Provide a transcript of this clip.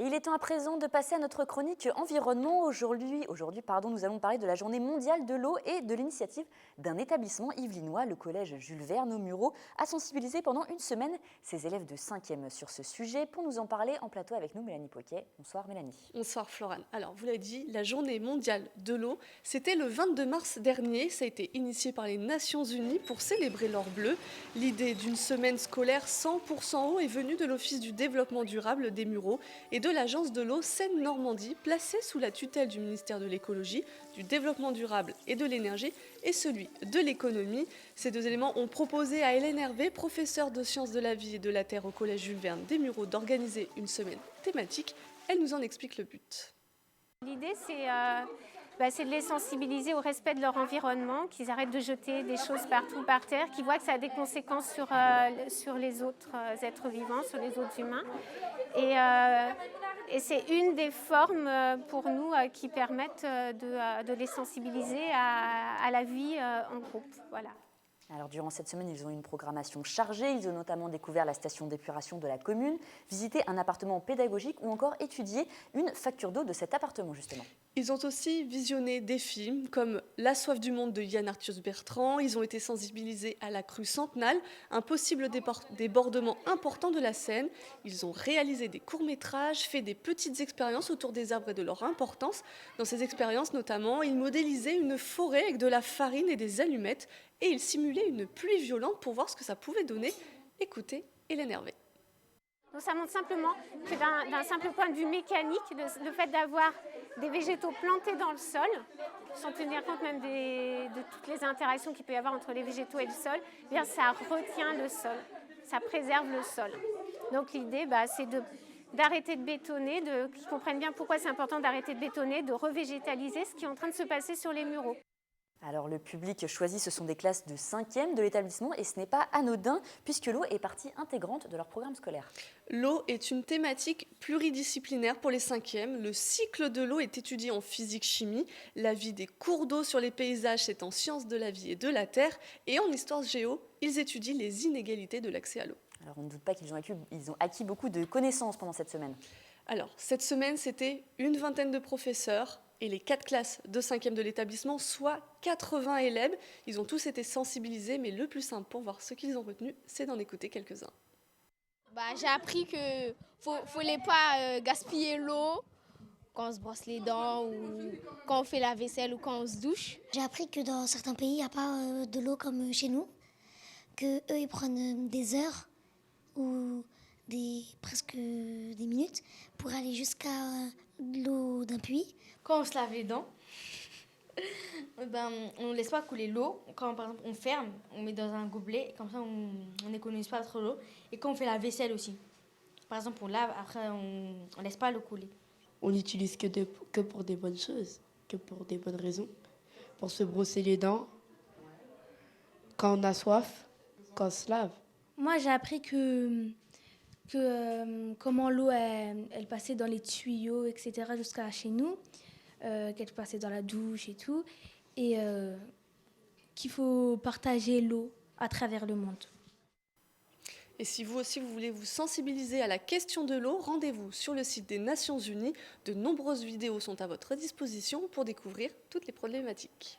Et il est temps à présent de passer à notre chronique environnement. Aujourd'hui, nous allons parler de la journée mondiale de l'eau et de l'initiative d'un établissement yvelinois, le collège Jules Verne aux Mureaux, a sensibilisé pendant une semaine ses élèves de 5e sur ce sujet. Pour nous en parler en plateau avec nous, Mélanie Poquet. Bonsoir Mélanie. Bonsoir Florane. Alors, vous l'avez dit, la journée mondiale de l'eau, c'était le 22 mars dernier. Ça a été initié par les Nations Unies pour célébrer l'or bleu. L'idée d'une semaine scolaire 100% eau est venue de l'Office du développement durable des Mureaux et de l'Agence de l'eau Seine-Normandie, placée sous la tutelle du ministère de l'écologie, du développement durable et de l'énergie et celui de l'économie. Ces deux éléments ont proposé à Hélène Hervé, professeure de sciences de la vie et de la terre au collège Jules Verne des Mureaux, d'organiser une semaine thématique. Elle nous en explique le but. L'idée, c'est de les sensibiliser au respect de leur environnement, qu'ils arrêtent de jeter des choses partout par terre, qu'ils voient que ça a des conséquences sur les autres êtres vivants, sur les autres humains. Et c'est une des formes pour nous qui permettent de les sensibiliser à la vie en groupe. Voilà. Alors, durant cette semaine, ils ont eu une programmation chargée. Ils ont notamment découvert la station d'épuration de la commune, visité un appartement pédagogique ou encore étudié une facture d'eau de cet appartement, justement. Ils ont aussi visionné des films comme La soif du monde de Yann Arthus Bertrand. Ils ont été sensibilisés à la crue Centenale, un possible débordement important de la Seine. Ils ont réalisé des courts-métrages, fait des petites expériences autour des arbres et de leur importance. Dans ces expériences, notamment, ils modélisaient une forêt avec de la farine et des allumettes et ils simulaient une pluie violente pour voir ce que ça pouvait donner. Écoutez Hélène Hervé. Donc ça montre simplement que d'un simple point de vue mécanique, le fait d'avoir des végétaux plantés dans le sol, sans tenir compte même de toutes les interactions qu'il peut y avoir entre les végétaux et le sol, eh bien ça retient le sol, ça préserve le sol. Donc l'idée, c'est d'arrêter de bétonner, qu'ils comprennent bien pourquoi c'est important d'arrêter de bétonner, de revégétaliser ce qui est en train de se passer sur les Mureaux. Alors, le public choisi, ce sont des classes de 5e de l'établissement et ce n'est pas anodin puisque l'eau est partie intégrante de leur programme scolaire. L'eau est une thématique pluridisciplinaire pour les 5e. Le cycle de l'eau est étudié en physique-chimie. La vie des cours d'eau sur les paysages, c'est en sciences de la vie et de la terre. Et en histoire géo, ils étudient les inégalités de l'accès à l'eau. Alors, on ne doute pas qu'ils ont acquis beaucoup de connaissances pendant cette semaine. Alors, cette semaine, c'était une vingtaine de professeurs et les 4 classes de 5e de l'établissement, soit 80 élèves. Ils ont tous été sensibilisés, mais le plus simple pour voir ce qu'ils ont retenu, c'est d'en écouter quelques-uns. J'ai appris qu'il ne fallait pas gaspiller l'eau quand on se brosse les dents ou quand on fait la vaisselle ou quand on se douche. J'ai appris que dans certains pays, il n'y a pas de l'eau comme chez nous, qu'eux, ils prennent des heures ou presque des minutes pour aller jusqu'à l'eau d'un puits. Quand on se lave les dents, on ne laisse pas couler l'eau. Quand par exemple on ferme, on met dans un gobelet, comme ça on n'économise pas trop l'eau. Et quand on fait la vaisselle aussi, par exemple on lave, après on ne laisse pas l'eau couler. On n'utilise que pour des bonnes choses, que pour des bonnes raisons. Pour se brosser les dents, quand on a soif, quand on se lave. Moi j'ai appris que comment l'eau elle passait dans les tuyaux, etc. jusqu'à chez nous, qu'elle passait dans la douche et tout, et qu'il faut partager l'eau à travers le monde. Et si vous aussi vous voulez vous sensibiliser à la question de l'eau, rendez-vous sur le site des Nations Unies. De nombreuses vidéos sont à votre disposition pour découvrir toutes les problématiques.